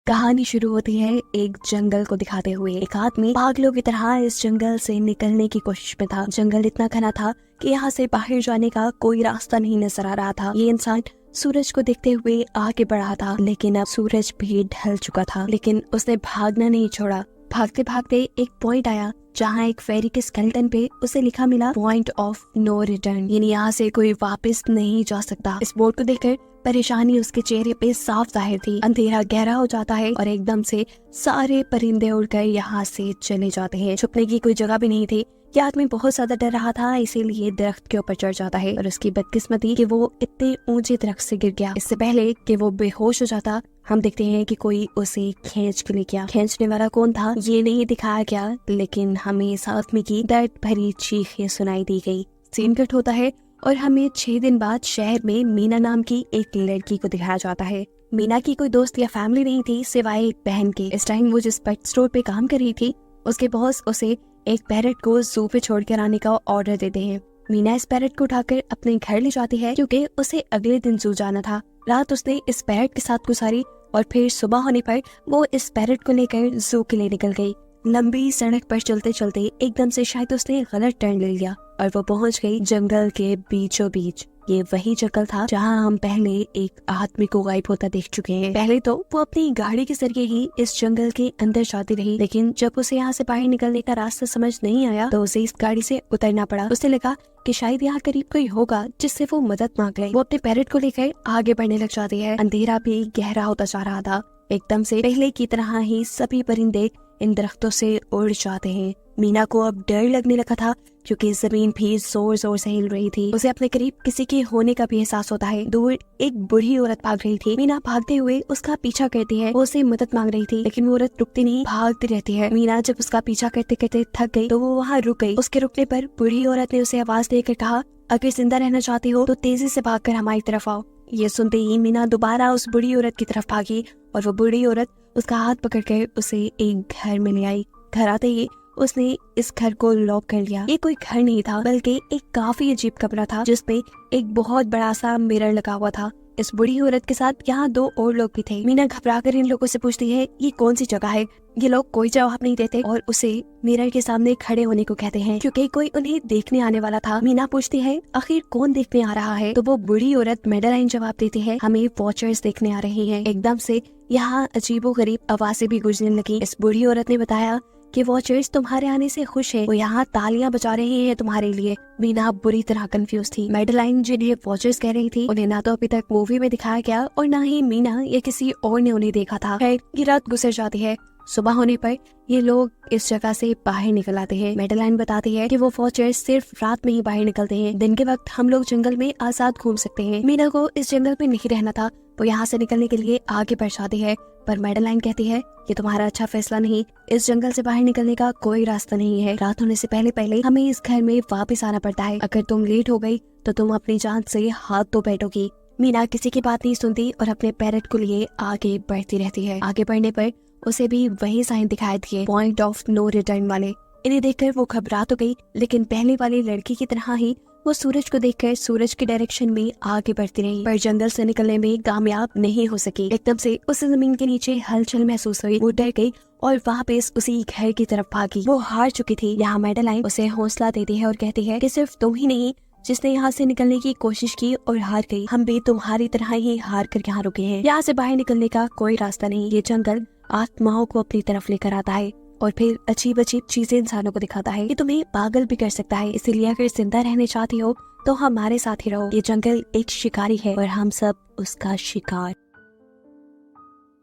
कहानी शुरू होती है एक जंगल को दिखाते हुए। एक आदमी पागलों की तरह इस जंगल से निकलने की कोशिश में था। जंगल इतना घना था कि यहाँ से बाहर जाने का कोई रास्ता नहीं नजर आ रहा था। ये इंसान सूरज को देखते हुए आगे बढ़ा था, लेकिन अब सूरज भी ढल चुका था। लेकिन उसने भागना नहीं छोड़ा। भागते भागते एक पॉइंट आया जहाँ एक फेरी के स्केलेटन पे उसे लिखा मिला पॉइंट ऑफ नो रिटर्न, यानी यहाँ से कोई वापस नहीं जा सकता। इस बोर्ड को देखकर परेशानी उसके चेहरे पे साफ जाहिर थी। अंधेरा गहरा हो जाता है और एकदम से सारे परिंदे उड़कर यहाँ से चले जाते हैं। छुपने की कोई जगह भी नहीं थी। ये आदमी बहुत ज्यादा डर रहा था, इसीलिए दरख्त के ऊपर चढ़ जाता है और उसकी बदकिस्मती कि वो इतने ऊंचे दरख्त से गिर गया। इससे पहले कि वो बेहोश हो जाता, हम देखते हैं कि कोई उसे खींच के ले गया। खींचने वाला कौन था ये नहीं दिखाया गया, लेकिन हमें इस आदमी की दर्द भरी चीखें सुनाई दी गई। सीन कट होता है और हमें 6 दिन बाद शहर में मीना नाम की एक लड़की को दिखाया जाता है। मीना की कोई दोस्त या फैमिली नहीं थी सिवाय एक बहन के। इस टाइम वो जिस पेट स्टोर पे काम कर रही थी, उसके बॉस उसे एक पैरट को जू पे छोड़कर आने का ऑर्डर देते हैं। मीना इस पैरट को उठाकर अपने घर ले जाती है क्योंकि उसे अगले दिन जू जाना था। रात उसने इस पैरट के साथ गुजारी और फिर सुबह होने पर वो इस पैरट को लेकर जू के लिए निकल गई। लंबी सड़क पर चलते चलते एकदम से शायद उसने गलत टर्न ले लिया और वो पहुंच गई जंगल के बीचों बीच। ये वही जंगल था जहां हम पहले एक आदमी को गायब होता देख चुके हैं। पहले तो वो अपनी गाड़ी के जरिए ही इस जंगल के अंदर जाती रही, लेकिन जब उसे यहाँ से बाहर निकलने का रास्ता समझ नहीं आया तो उसे इस गाड़ी से उतरना पड़ा। उसे लगा कि शायद यहाँ करीब कोई होगा जिससे वो मदद मांग ले। वो अपने पैरट को लेकर आगे बढ़ने लग जाती है। अंधेरा भी गहरा होता जा रहा था। एकदम से पहले की तरह ही सभी परिंदे इन दरख्तों से उड़ जाते हैं। मीना को अब डर लगने लगा था क्योंकि जमीन भी जोर जोर से हिल रही थी। उसे अपने करीब किसी के होने का भी एहसास होता है। दूर एक बूढ़ी औरत भाग रही थी। मीना भागते हुए उसका पीछा करती है। वो उसे मदद मांग रही थी, लेकिन वो औरत रुकती नहीं, भागती रहती है। मीना जब उसका पीछा करते करते थक गई तो वो वहाँ रुक गई। उसके रुकने पर बूढ़ी औरत ने उसे आवाज देकर कहा, अगर जिंदा रहना चाहती हो तो तेजी से भागकर हमारी तरफ आओ। ये सुनते ही मीना दोबारा उस बूढ़ी औरत की तरफ भागी और वो बूढ़ी औरत उसका हाथ पकड़कर उसे एक घर में ले आई। घर आते ही उसने इस घर को लॉक कर लिया। ये कोई घर नहीं था बल्कि एक काफी अजीब कमरा था जिसपे एक बहुत बड़ा सा मिरर लगा हुआ था। इस बूढ़ी औरत के साथ यहाँ 2 और लोग भी थे। मीना घबराकर इन लोगों से पूछती है ये कौन सी जगह है। ये लोग कोई जवाब नहीं देते और उसे मिरर के सामने खड़े होने को कहते हैं क्योंकि कोई उन्हें देखने आने वाला था। मीना पूछती है आखिर कौन देखने आ रहा है, तो वो बूढ़ी औरत मेडेलाइन जवाब देती है हमें वॉचर्स देखने आ रहे हैं। एकदम से यहाँ अजीबोगरीब आवाजें भी गूंजने लगी। इस बूढ़ी औरत ने बताया कि वॉचर्स तुम्हारे आने से खुश हैं, वो यहाँ तालियां बजा रहे हैं तुम्हारे लिए। मीना बुरी तरह कंफ्यूज थी। मेडेलाइन जिन्हें वॉचर्स कह रही थी उन्हें ना तो अभी तक मूवी में दिखाया गया और ना ही मीना या किसी और ने उन्हें देखा था। ये रात गुजर जाती है। सुबह होने पर ये लोग इस जगह से बाहर निकल आते हैं। मेडेलाइन बताती है कि वो वॉचर्स सिर्फ रात में ही बाहर निकलते हैं, दिन के वक्त हम लोग जंगल में आजाद घूम सकते हैं। मीना को इस जंगल में नहीं रहना था। वो यहाँ से निकलने के लिए आगे बढ़ जाती है, पर मेडेलाइन कहती है ये तुम्हारा अच्छा फैसला नहीं, इस जंगल से बाहर निकलने का कोई रास्ता नहीं है। रात होने से पहले पहले हमें इस घर में वापस आना पड़ता है। अगर तुम लेट हो गई तो तुम अपनी जान से हाथ धो बैठोगी। मीना किसी की बात नहीं सुनती और अपने पैरट को लिए आगे बढ़ती रहती है। आगे बढ़ने पर उसे भी वही साइन दिखाई दिए, पॉइंट ऑफ नो रिटर्न वाले। इन्हें देखकर वो घबरा तो गई, लेकिन पहले वाली लड़की की तरह ही वो सूरज को देखकर सूरज की डायरेक्शन में आगे बढ़ती रही, पर जंगल से निकलने में कामयाब नहीं हो सकी। एकदम से उसे जमीन के नीचे हलचल महसूस हुई। वो डर गई और वापस उसी घर की तरफ भागी। वो हार चुकी थी। यहाँ मेडेलाइन उसे हौसला देती है और कहती है कि सिर्फ तुम ही नहीं जिसने यहाँ से निकलने की कोशिश की और हार गई, हम भी तुम्हारी तरह ही हार कर यहाँ रुके हैं। यहाँ से बाहर निकलने का कोई रास्ता नहीं। ये जंगल आत्माओं को अपनी तरफ लेकर आता है और फिर अजीब अजीब चीजें इंसानों को दिखाता है। ये तुम्हें पागल भी कर सकता है, इसीलिए अगर जिंदा रहने चाहती हो तो हमारे साथ ही रहो। ये जंगल एक शिकारी है और हम सब उसका शिकार।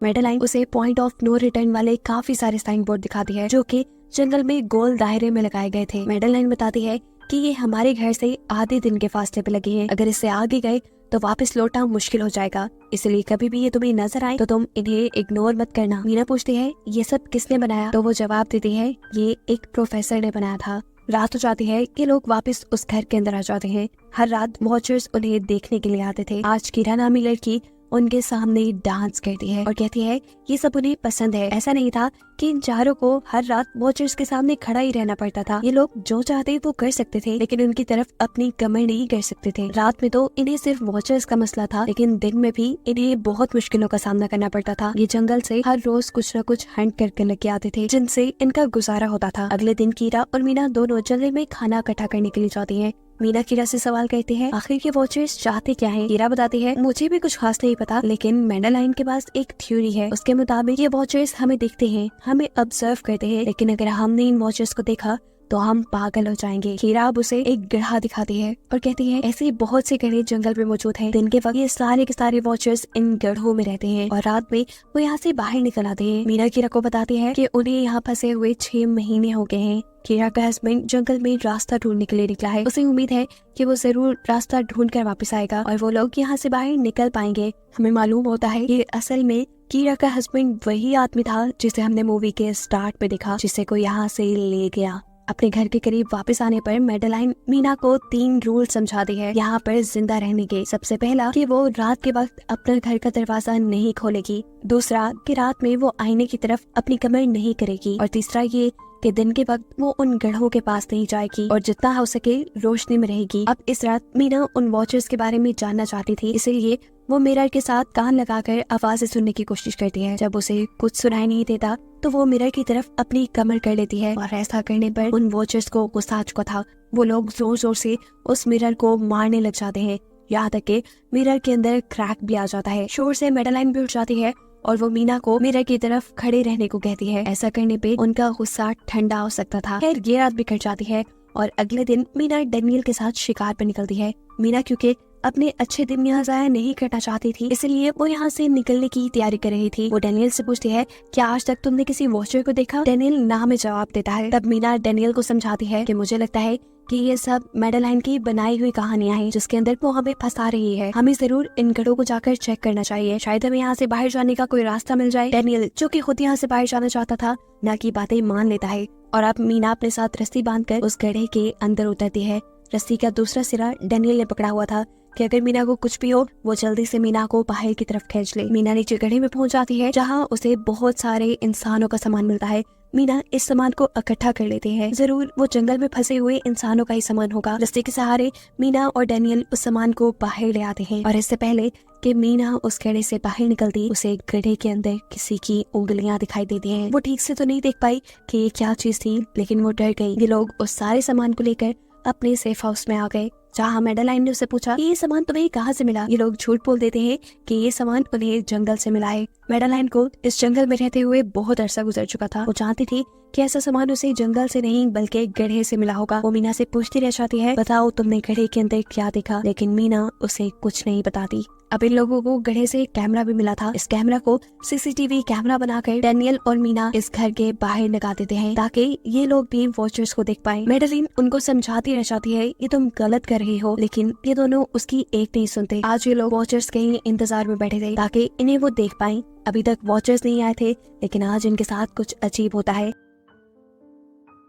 मेडेलाइन उसे पॉइंट ऑफ नो रिटर्न वाले काफी सारे साइन बोर्ड दिखाती है जो कि जंगल में गोल दायरे में लगाए गए थे। मेडेलाइन बताती है कि ये हमारे घर से आधे दिन के फासले पे लगे हैं। अगर इससे आगे गए तो वापस लौटना मुश्किल हो जाएगा, इसलिए कभी भी ये तुम्हें नजर आए तो तुम इन्हें इग्नोर मत करना। मीना पूछती है ये सब किसने बनाया, तो वो जवाब देती है ये एक प्रोफेसर ने बनाया था। रात हो जाती है कि लोग वापस उस घर के अंदर आ जाते हैं। हर रात वॉचर्स उन्हें देखने के लिए आते थे। आज कीरा नामी लड़की उनके सामने डांस करती है और कहती है ये सब उन्हें पसंद है। ऐसा नहीं था कि इन चारों को हर रात वॉचर्स के सामने खड़ा ही रहना पड़ता था। ये लोग जो चाहते वो कर सकते थे, लेकिन उनकी तरफ अपनी कमर नहीं कर सकते थे। रात में तो इन्हें सिर्फ वॉचर्स का मसला था, लेकिन दिन में भी इन्हें बहुत मुश्किलों का सामना करना पड़ता था। ये जंगल से हर रोज कुछ न कुछ हंट करके लेके आते थे, जिनसे इनका गुजारा होता था। अगले दिन कीरा और मीना दोनों जंगल में खाना इकट्ठा करने के लिए जाती है। मीना कीरा से सवाल करती है आखिर ये वॉचर्स चाहते क्या हैं? कीरा बताती है मुझे भी कुछ खास नहीं पता, लेकिन मैडेलाइन के पास एक थ्योरी है। उसके मुताबिक ये वॉचर्स हमें देखते हैं, हमें ऑब्जर्व करते हैं, लेकिन अगर हमने इन वॉचर्स को देखा तो हम पागल हो जाएंगे। कीरा अब उसे एक गधा दिखाती है और कहती है ऐसे बहुत से गधे जंगल में मौजूद हैं। दिन के वक्त ये सारे के सारे वॉचर्स इन गढ़ों में रहते हैं और रात में वो यहाँ से बाहर निकल आते हैं। मीना कीरा को बताती है कि उन्हें यहाँ फंसे हुए 6 महीने हो गए हैं। कीरा का हस्बैंड जंगल में रास्ता ढूंढने के लिए निकला है। उसे उम्मीद है कि वो जरूर रास्ता ढूंढ कर वापस आएगा और वो लोग यहाँ से बाहर निकल पाएंगे। हमें मालूम होता है कि असल में कीरा का हस्बैंड वही आदमी था जिसे हमने मूवी के स्टार्ट पे देखा, जिसे को यहाँ से ले गया। अपने घर के करीब वापस आने पर मैडेलाइन मीना को 3 रूल समझाती है यहाँ पर जिंदा रहने के। सबसे पहला कि वो रात के वक्त अपने घर का दरवाजा नहीं खोलेगी। दूसरा कि रात में वो आईने की तरफ अपनी कमर नहीं करेगी। और तीसरा ये कि दिन के वक्त वो उन गढ़ों के पास नहीं जाएगी और जितना हो सके रोशनी में रहेगी। अब इस रात मीना उन वॉचर्स के बारे में जानना चाहती थी, इसलिए वो मिरर के साथ कान लगाकर आवाजें सुनने की कोशिश करती है। जब उसे कुछ सुनाई नहीं देता तो वो मिरर की तरफ अपनी कमर कर लेती है और ऐसा करने पर उन वॉचर्स को गुस्सा आ चुका था। वो लोग जोर जोर से उस मिरर को मारने लग जाते हैं, यहाँ तक कि मिरर के अंदर क्रैक भी आ जाता है। शोर से मैडेलाइन भी उठ जाती है और वो मीना को मिरर की तरफ खड़े रहने को कहती है। ऐसा करने पे उनका गुस्सा ठंडा हो सकता था। खैर ये रात भी कट जाती है और अगले दिन मीना डैनियल के साथ शिकार पर निकलती है। मीना क्योंकि अपने अच्छे दिन यहाँ जाया नहीं करना चाहती थी, इसलिए वो यहाँ से निकलने की तैयारी कर रही थी। वो डैनियल से पूछती है क्या आज तक तुमने किसी वॉचर को देखा? डैनियल ना में जवाब देता है। तब मीना डैनियल को समझाती है कि मुझे लगता है कि ये सब मैडेलाइन की बनाई हुई कहानियां हैं, जिसके अंदर वो हमें फंसा रही है। हमें जरूर इन गढ़ों को जाकर चेक करना चाहिए, शायद हमें यहाँ से बाहर जाने का कोई रास्ता मिल जाए। डैनियल जो कि खुद यहाँ से बाहर जाना चाहता था, ना की बातें मान लेता है और अब मीना अपने साथ रस्सी बांधकर उस गड्ढे के अंदर उतरती है। रस्सी का दूसरा सिरा डैनियल ने पकड़ा हुआ था कि अगर मीना को कुछ भी हो वो जल्दी से मीना को बाहर की तरफ खींच ले। मीना नीचे गड्ढे में पहुंच जाती है जहां उसे बहुत सारे इंसानों का सामान मिलता है। मीना इस सामान को इकट्ठा कर लेते हैं, जरूर वो जंगल में फंसे हुए इंसानों का ही सामान होगा। रस्ते के सहारे मीना और डैनियल उस सामान को बाहर ले आते हैं और इससे पहले कि मीना उस गड्ढे से बाहर निकलती, उसे गड्ढे के अंदर किसी की उंगलियां दिखाई देती हैं। वो ठीक से तो नहीं देख पाई कि ये क्या चीज थी, लेकिन वो डर गई। ये लोग उस सारे सामान को लेकर अपने सेफ हाउस में आ गए, जहाँ मैडेलाइन ने उसे पूछा कि ये सामान तुम्हें कहाँ से मिला। ये लोग झूठ बोल देते हैं कि ये सामान उन्हें जंगल से मिला है। मैडेलाइन को इस जंगल में रहते हुए बहुत अरसा गुजर चुका था। वो जानती थी कि ऐसा सामान उसे जंगल से नहीं बल्कि गड्ढे से मिला होगा। वो मीना से पूछती रह जाती है बताओ तुमने गड्ढे के अंदर क्या देखा, लेकिन मीना उसे कुछ नहीं बताती। अब इन लोगों को गड्ढे से कैमरा भी मिला था। इस कैमरा को सीसीटीवी कैमरा बनाकर डैनियल और मीना इस घर के बाहर लगा देते हैं ताकि ये लोग भी वॉचर्स को देख पाएं। मैडेलिन उनको समझाती रह जाती है ये तुम गलत कर रही हो, लेकिन ये दोनों उसकी एक नहीं सुनते। आज ये लोग वॉचर्स के ही इंतजार में बैठे थे ताकि इन्हें वो देख पाएं। अभी तक वॉचर्स नहीं आए थे, लेकिन आज इनके साथ कुछ अजीब होता है।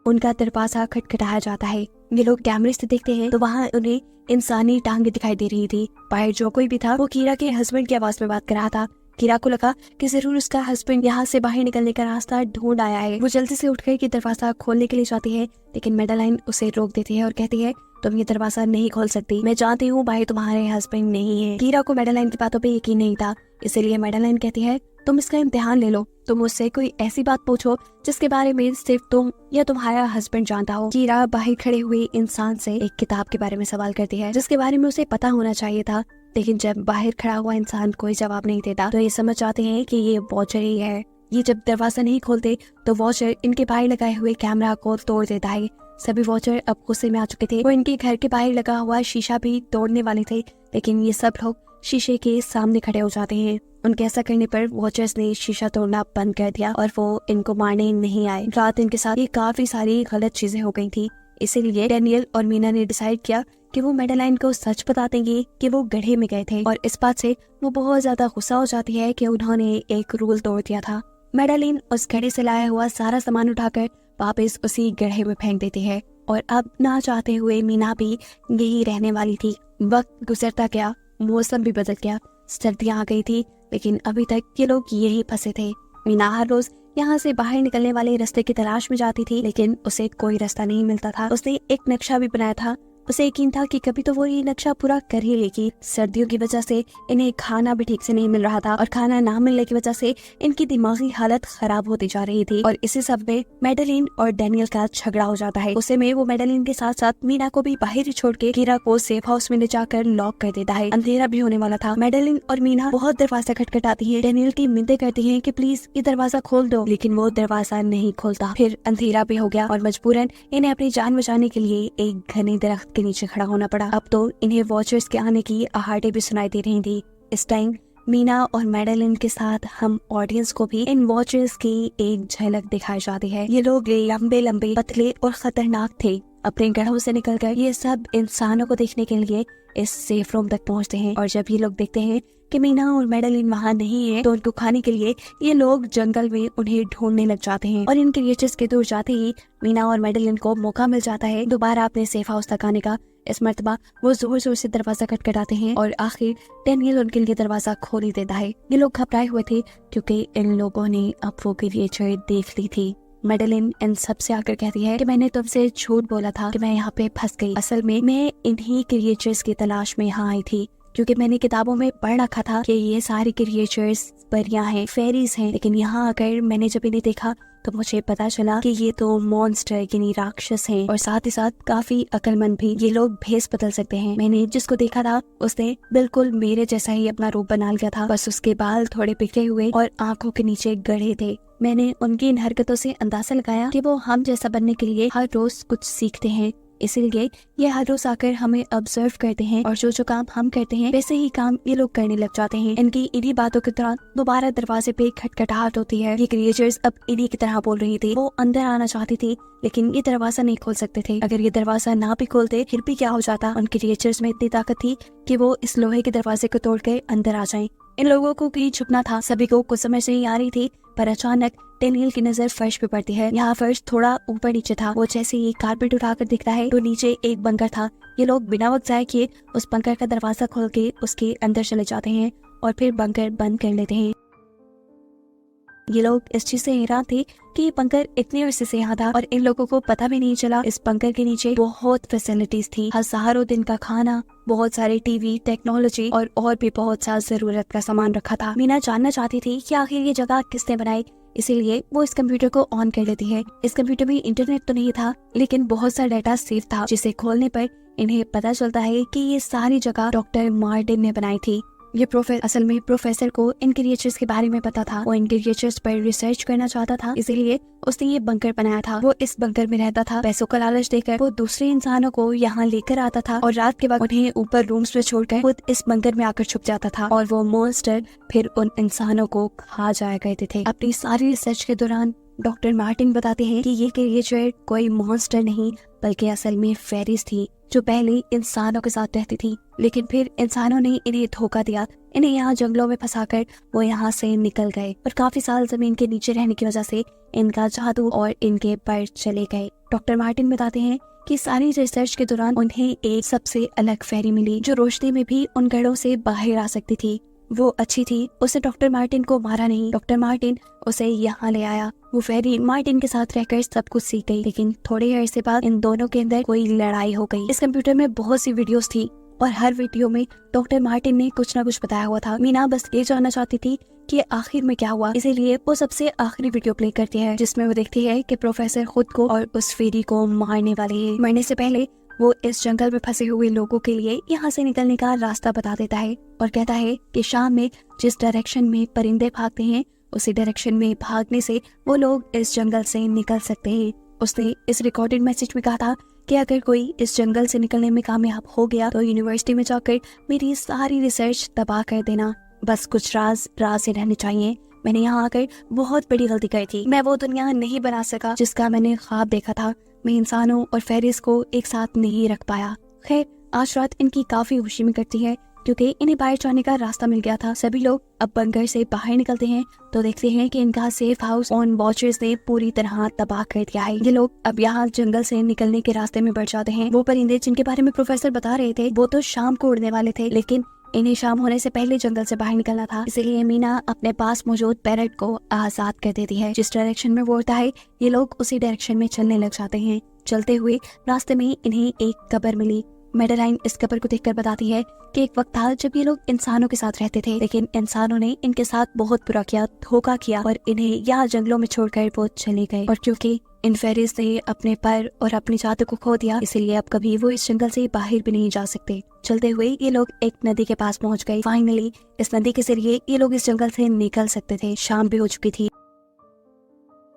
उनका दरवाजा खटखटाया जाता है। ये लोग कैमरे से देखते हैं तो वहाँ उन्हें इंसानी टांगे दिखाई दे रही थी। बाहर जो कोई भी था वो कीरा के हस्बैंड की आवाज में बात कर रहा था। कीरा को लगा कि जरूर उसका हस्बैंड यहाँ से बाहर निकलने का रास्ता ढूंढ आया है। वो जल्दी से उठकर के दरवाजा खोलने के लिए जाती है, लेकिन मैडेलाइन उसे रोक देती है और कहती है तुम ये दरवाजा नहीं खोल सकती, मैं जानती हूँ बाहर तुम्हारे हस्बैंड नहीं है। कीरा को मैडेलाइन की बातों पे यकीन नहीं था, इसलिए मैडेलाइन कहती है तुम इसका इम्तिहान ले लो, तुम मुझसे कोई ऐसी बात पूछो जिसके बारे में सिर्फ तुम या तुम्हारा हस्बैंड जानता हो। कीरा बाहर खड़े हुए इंसान से एक किताब के बारे में सवाल करती है जिसके बारे में उसे पता होना चाहिए था, लेकिन जब बाहर खड़ा हुआ इंसान कोई जवाब नहीं देता तो ये समझ जाते हैं कि ये वॉचर ही है। ये जब दरवाजा नहीं खोलते तो वॉचर इनके बाहर लगाए हुए कैमरा को तोड़ देता है। सभी वॉचर अब गुस्से में आ चुके थे। वो इनके घर के बाहर लगा हुआ शीशा भी तोड़ने वाले थे, लेकिन ये सब लोग शीशे के सामने खड़े हो जाते हैं। उनके ऐसा करने पर वॉचर्स ने शीशा तोड़ना बंद कर दिया और वो इनको मारने नहीं आए। रात इनके साथ ये काफी सारी गलत चीजें हो गई थी, इसीलिए डैनियल और मीना ने डिसाइड किया कि वो मैडेलाइन को सच बता देंगे कि वो गड्ढे में गए थे। और इस बात से वो बहुत ज्यादा गुस्सा हो जाती है कि उन्होंने एक रूल तोड़ दिया था। मैडेलाइन उस गड्ढे से लाया हुआ सारा सामान उठाकर वापस उसी गड्ढे में फेंक देती है और अब ना चाहते हुए मीना भी यही रहने वाली थी। वक्त गुजरता गया, मौसम भी बदल गया, सर्दियाँ आ गई थी, लेकिन अभी तक ये लोग यही फंसे थे। मीना हर रोज यहाँ से बाहर निकलने वाले रास्ते की तलाश में जाती थी, लेकिन उसे कोई रास्ता नहीं मिलता था। उसने एक नक्शा भी बनाया था। उसे यकीन था कि कभी तो वो ये नक्शा पूरा कर ही लेगी। सर्दियों की वजह से इन्हें खाना भी ठीक से नहीं मिल रहा था और खाना ना मिलने की वजह से इनकी दिमागी हालत खराब होती जा रही थी। और इसी सब में मैडेलिन और डैनियल का झगड़ा हो जाता है। उसे में वो मैडेलिन के साथ साथ मीना को भी बाहर ही छोड़ के कीरा को सेफ हाउस में ले जाकर लॉक कर देता है। अंधेरा भी होने वाला था। मैडेलिन और मीना बहुत दरवाजा खटखटाती है, डैनियल की मिन्नतें करती है कि प्लीज ये दरवाजा खोल दो, लेकिन वो दरवाजा नहीं खोलता। फिर अंधेरा भी हो गया और मजबूरन इन्हें अपनी जान बचाने के लिए एक घने दरख्त के नीचे खड़ा होना पड़ा। अब तो इन्हें वॉचर्स के आने की आहटें भी सुनाई दे रही थी। इस टाइम मीना और मैडेलिन के साथ हम ऑडियंस को भी इन वॉचर्स की एक झलक दिखाई जाती है। ये लोग लंबे लंबे, पतले और खतरनाक थे। अपने गढ़ों से निकलकर ये सब इंसानों को देखने के लिए इस सेफ रूम तक पहुंचते हैं। और जब ये लोग देखते हैं कि मीना और मैडेलिन वहाँ नहीं है, तो उनको खाने के लिए ये लोग जंगल में उन्हें ढूंढने लग जाते हैं। और इन क्रिएचर्स के दूर जाते ही मीना और मैडेलिन को मौका मिल जाता है दोबारा अपने सेफ हाउस तक आने का। इस मर्तबा वो जोर जोर से दरवाजा खटखटाते हैं और आखिर डैनियल उनके लिए दरवाजा खोल ही देता है। ये लोग घबराए हुए थे क्योंकि इन लोगों ने अब वो क्रिएचर देख ली थी। मैडेलिन इन सब से आकर कहती है कि मैंने तुमसे झूठ बोला था कि मैं यहाँ पे फंस गई। असल में मैं इन्हीं क्रिएचर्स की तलाश में यहाँ आई थी, क्योंकि मैंने किताबों में पढ़ रखा था कि ये सारे क्रिएचर्स परियां हैं, फेरीज हैं। लेकिन यहाँ आकर मैंने जब इन्हें देखा तो मुझे पता चला कि ये तो मॉन्स्टर यानी राक्षस हैं और साथ ही साथ काफी अक्लमंद भी। ये लोग भेस बदल सकते हैं। मैंने जिसको देखा था उसने बिल्कुल मेरे जैसा ही अपना रूप बना लिया था, बस उसके बाल थोड़े बिखरे हुए और आंखों के नीचे गड़े थे। मैंने उनकी इन हरकतों से अंदाजा लगाया कि वो हम जैसा बनने के लिए हर रोज कुछ सीखते हैं, इसीलिए ये हर रोज आकर हमें ऑब्जर्व करते हैं और जो काम हम करते हैं वैसे ही काम ये लोग करने लग जाते हैं। इनकी इन्हीं बातों के दौरान दोबारा दरवाजे पे खटखटाहट होती है। ये क्रिएचर्स अब इन्हीं की तरह बोल रही थी। वो अंदर आना चाहती थी लेकिन ये दरवाजा नहीं खोल सकते थे। अगर ये दरवाजा ना भी खोलते फिर भी क्या हो जाता। उन क्रिएचर्स में इतनी ताकत थी कि वो इस लोहे के दरवाजे को तोड़ के अंदर आ जाएं। इन लोगों को कहीं छुपना था। सभी को कुछ समझ नहीं आ रही थी, पर अचानक डैनियल की नजर फर्श पे पड़ती है। यहाँ फर्श थोड़ा ऊपर नीचे था। वो जैसे ही कारपेट उठाकर दिखता है तो नीचे एक बंकर था। ये लोग बिना वक्त जाए किए उस बंकर का दरवाजा खोल के उसके अंदर चले जाते हैं और फिर बंकर बंद कर लेते हैं। ये लोग इस चीज से हैरान थे कि ये बंकर इतने अरसे से यहाँ था और इन लोगों को पता भी नहीं चला। इस बंकर के नीचे बहुत फैसिलिटीज थी, हजारों दिन का खाना, बहुत सारे टीवी, टेक्नोलॉजी और भी बहुत सा जरूरत का सामान रखा था। मीना जानना चाहती थी कि आखिर ये जगह किसने बनाई, इसीलिए वो इस कंप्यूटर को ऑन कर लेती है। इस कंप्यूटर में इंटरनेट तो नहीं था, लेकिन बहुत सा डाटा सेव था, जिसे खोलने पर इन्हें पता चलता है कि ये सारी जगह डॉक्टर मार्टिन ने बनाई थी। ये असल में प्रोफेसर को इन क्रिएचर्स के बारे में पता था। वो इन क्रिएचर्स पर रिसर्च करना चाहता था, इसीलिए उसने ये बंकर बनाया था। वो इस बंकर में रहता था। पैसों का लालच देकर वो दूसरे इंसानों को यहाँ लेकर आता था और रात के वक्त उन्हें ऊपर रूम्स में छोड़कर खुद इस बंकर में आकर छुप जाता था और वो मॉन्स्टर फिर उन इंसानों को खा जाया करते थे। अपनी सारी रिसर्च के दौरान डॉक्टर मार्टिन बताते हैं कि ये क्रिएचर कोई मॉन्स्टर नहीं बल्कि असल में फेरीज थी जो पहले इंसानों के साथ रहती थी, लेकिन फिर इंसानों ने इन्हें धोखा दिया। इन्हें यहाँ जंगलों में फंसाकर वो यहाँ से निकल गए और काफी साल जमीन के नीचे रहने की वजह से इनका जादू और इनके पर चले गए। डॉक्टर मार्टिन बताते हैं कि सारी रिसर्च के दौरान उन्हें एक सबसे अलग फेरी मिली जो रोशनी में भी उन गढ़ों से बाहर आ सकती थी। वो अच्छी थी, उसे डॉक्टर मार्टिन को मारा नहीं। डॉक्टर मार्टिन उसे यहाँ ले आया। वो फेरी मार्टिन के साथ रहकर सब कुछ सीख गई, लेकिन थोड़े अरसे बाद इन दोनों के अंदर कोई लड़ाई हो गई। इस कंप्यूटर में बहुत सी वीडियोस थी और हर वीडियो में डॉक्टर मार्टिन ने कुछ न कुछ बताया हुआ था। मीना बस ये जानना चाहती थी कि आखिर में क्या हुआ, इसीलिए वो सबसे आखिरी वीडियो प्ले करती है जिसमें वो देखती है कि प्रोफेसर खुद को और उस फेरी को मारने वाले हैं। मरने से पहले वो इस जंगल में फंसे हुए लोगों के लिए यहाँ से निकलने का रास्ता बता देता है और कहता है कि शाम में जिस डायरेक्शन में परिंदे भागते हैं उसी डायरेक्शन में भागने से वो लोग इस जंगल से निकल सकते हैं। उसने इस रिकॉर्डेड मैसेज में कहा था कि अगर कोई इस जंगल से निकलने में कामयाब हो गया तो यूनिवर्सिटी में जाकर मेरी सारी रिसर्च तबाह कर देना। बस कुछ राज से रहने चाहिए। मैंने यहाँ आकर बहुत बड़ी गलती की थी। मैं वो दुनिया नहीं बना सका जिसका मैंने ख्वाब देखा था। मैं इंसानों और फेरिस को एक साथ नहीं रख पाया। खैर, आज रात इनकी काफी खुशी में कटती है क्योंकि इन्हें बाहर जाने का रास्ता मिल गया था। सभी लोग अब बंकर से बाहर निकलते हैं तो देखते हैं कि इनका सेफ हाउस ऑन वॉचर्स ने पूरी तरह तबाह कर दिया है। ये लोग अब यहाँ जंगल से निकलने के रास्ते में बढ़ जाते हैं। वो परिंदे जिनके बारे में प्रोफेसर बता रहे थे वो तो शाम को उड़ने वाले थे, लेकिन इन्हें शाम होने से पहले जंगल से बाहर निकलना था, इसलिए मीना अपने पास मौजूद पैरट को आजाद कर देती है। जिस डायरेक्शन में वो उड़ता है ये लोग उसी डायरेक्शन में चलने लग जाते हैं। चलते हुए रास्ते में इन्हें एक कब्र मिली। मेडेलाइन इस कब्र को देखकर बताती है कि एक वक्त था जब ये लोग इंसानों के साथ रहते थे, लेकिन इंसानों ने इनके साथ बहुत बुरा किया, धोखा किया और इन्हें यहाँ जंगलों में छोड़कर वो चले गए। और क्योंकि इन फेरीज ने अपने पर और अपनी जात को खो दिया, इसलिए अब कभी वो इस जंगल से बाहर भी नहीं जा सकते। चलते हुए ये लोग एक नदी के पास पहुंच गए। फाइनली इस नदी के जरिए ये लोग इस जंगल से निकल सकते थे। शाम भी हो चुकी थी।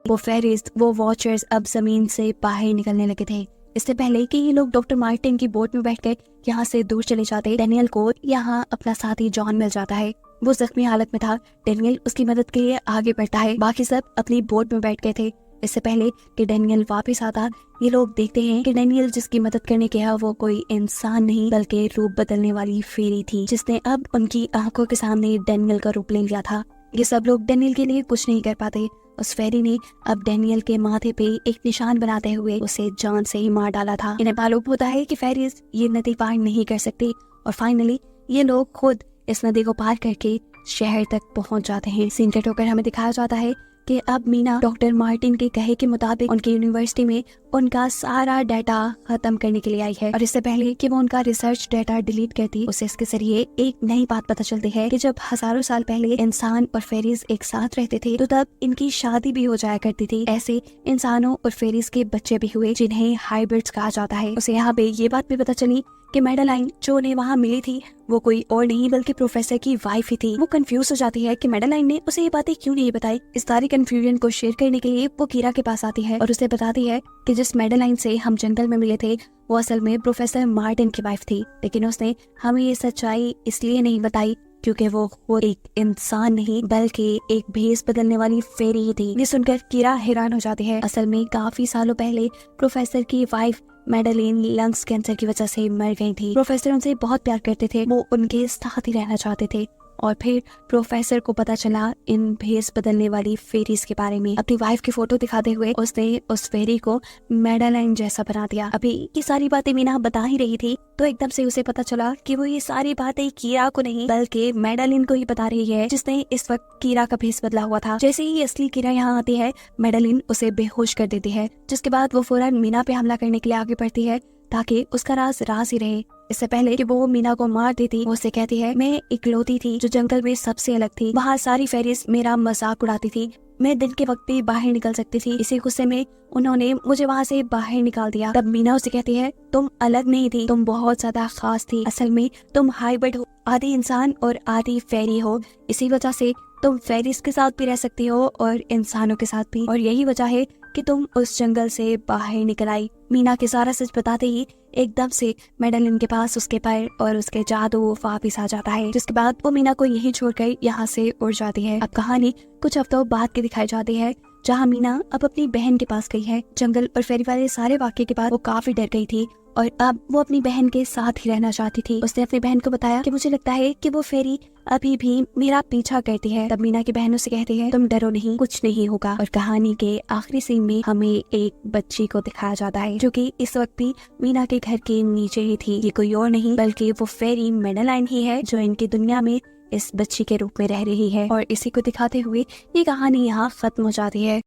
वो फेरीज, वो वॉचर्स अब जमीन से बाहर निकलने लगे थे। इससे पहले कि ये लोग डॉक्टर मार्टिन की बोट में बैठकर यहाँ से दूर चले जाते, डेनियल को यहाँ अपना साथी जॉन मिल जाता है। वो जख्मी हालत में था। डेनियल उसकी मदद के लिए आगे बढ़ता है। बाकी सब अपनी बोट में बैठ गए थे। इससे पहले कि डेनियल वापस आता, ये लोग देखते हैं कि डेनियल जिसकी मदद करने गया वो कोई इंसान नहीं बल्कि रूप बदलने वाली फेरी थी, जिसने अब उनकी आंखों के सामने डेनियल का रूप ले लिया था। ये सब लोग डेनियल के लिए कुछ नहीं कर पाते। उस फेरी ने अब डेनियल के माथे पे एक निशान बनाते हुए उसे जान से ही मार डाला था। इन्हें मालूम होता है कि फेरीज ये नदी पार नहीं कर सकती और फाइनली ये लोग खुद इस नदी को पार करके शहर तक पहुंच जाते हैं। सीन कट होकर हमें दिखाया जाता है कि अब मीना डॉक्टर मार्टिन के कहे के मुताबिक उनकी यूनिवर्सिटी में उनका सारा डाटा खत्म करने के लिए आई है। और इससे पहले कि वो उनका रिसर्च डाटा डिलीट करती, उसे इसके जरिए एक नई बात पता चलती है कि जब हजारों साल पहले इंसान और फेरीज एक साथ रहते थे तो तब इनकी शादी भी हो जाया करती थी। ऐसे इंसानों और फेरीज के बच्चे भी हुए जिन्हें हाइब्रिड्स कहा जाता है। उसे यहाँ पे ये बात भी पता चली कि मेडेलाइन जो उन्हें वहाँ मिली थी वो कोई और नहीं बल्कि प्रोफेसर की वाइफ ही थी। वो कंफ्यूज हो जाती है कि मेडेलाइन ने उसे ये बातें क्यों नहीं बताई। इस सारी कंफ्यूजन को शेयर करने के लिए वो कीरा के पास आती है और उसे बताती है कि जिस मेडेलाइन से हम जंगल में मिले थे वो असल में प्रोफेसर मार्टिन की वाइफ थी, लेकिन उसने हमें ये सच्चाई इसलिए नहीं बताई क्योंकि वो खुद एक इंसान नहीं बल्कि एक भेस बदलने वाली फेरी थी। ये सुनकर कीरा हैरान हो जाती है। असल में काफी सालों पहले प्रोफेसर की वाइफ मेडेलिन लंग्स कैंसर की वजह से मर गई थी। प्रोफेसर उनसे बहुत प्यार करते थे, वो उनके साथ ही रहना चाहते थे। और फिर प्रोफेसर को पता चला इन भेस बदलने वाली फेरीज के बारे में। अपनी वाइफ की फोटो दिखाते हुए उसने उस फेरी को मेडेलाइन जैसा बना दिया। अभी ये सारी बातें मीना बता ही रही थी तो एकदम से उसे पता चला कि वो ये सारी बातें कीरा को नहीं बल्कि मेडेलिन को ही बता रही है, जिसने इस वक्त कीरा का भेस बदला हुआ था। जैसे ही असली कीरा यहाँ आती है मेडेलिन उसे बेहोश कर देती है, जिसके बाद वो फौरन मीना पे हमला करने के लिए आगे बढ़ती है ताकि उसका राज राज ही रहे। इससे पहले कि वो मीना को मार देती, वो उससे कहती है मैं इकलौती थी जो जंगल में सबसे अलग थी। वहाँ सारी फेरीज मेरा मजाक उड़ाती थी। मैं दिन के वक्त भी बाहर निकल सकती थी। इसी गुस्से में उन्होंने मुझे वहाँ से बाहर निकाल दिया। तब मीना उसे कहती है तुम अलग नहीं थी, तुम बहुत ज्यादा खास थी। असल में तुम हाइब्रिड हो, आधी इंसान और आधी फेरी हो। इसी वजह से तुम फेरीज के साथ भी रह सकती हो और इंसानों के साथ भी, और यही वजह है कि तुम उस जंगल से बाहर निकल आई। मीना के सारा सच बताते ही एकदम से मेडेलिन के पास उसके पैर और उसके जादू वापिस आ जाता है, जिसके बाद वो मीना को यही छोड़कर यहाँ से उड़ जाती है। अब कहानी कुछ हफ्तों बाद की दिखाई जाती है जहाँ मीना अब अपनी बहन के पास गई है। जंगल और फेरी वाले सारे वाक्य के बाद वो काफी डर गई थी और अब वो अपनी बहन के साथ ही रहना चाहती थी। उसने अपनी बहन को बताया कि मुझे लगता है कि वो फेरी अभी भी मेरा पीछा करती है। तब मीना की बहन उसे कहती है तुम डरो नहीं, कुछ नहीं होगा। और कहानी के आखिरी सीन में हमें एक बच्ची को दिखाया जाता है जो कि इस वक्त भी मीना के घर के नीचे ही थी। ये कोई और नहीं बल्कि वो फेरी मेडेलाइन ही है जो इनकी दुनिया में इस बच्ची के रूप में रह रही है। और इसी को दिखाते हुए ये कहानी यहाँ खत्म हो जाती है।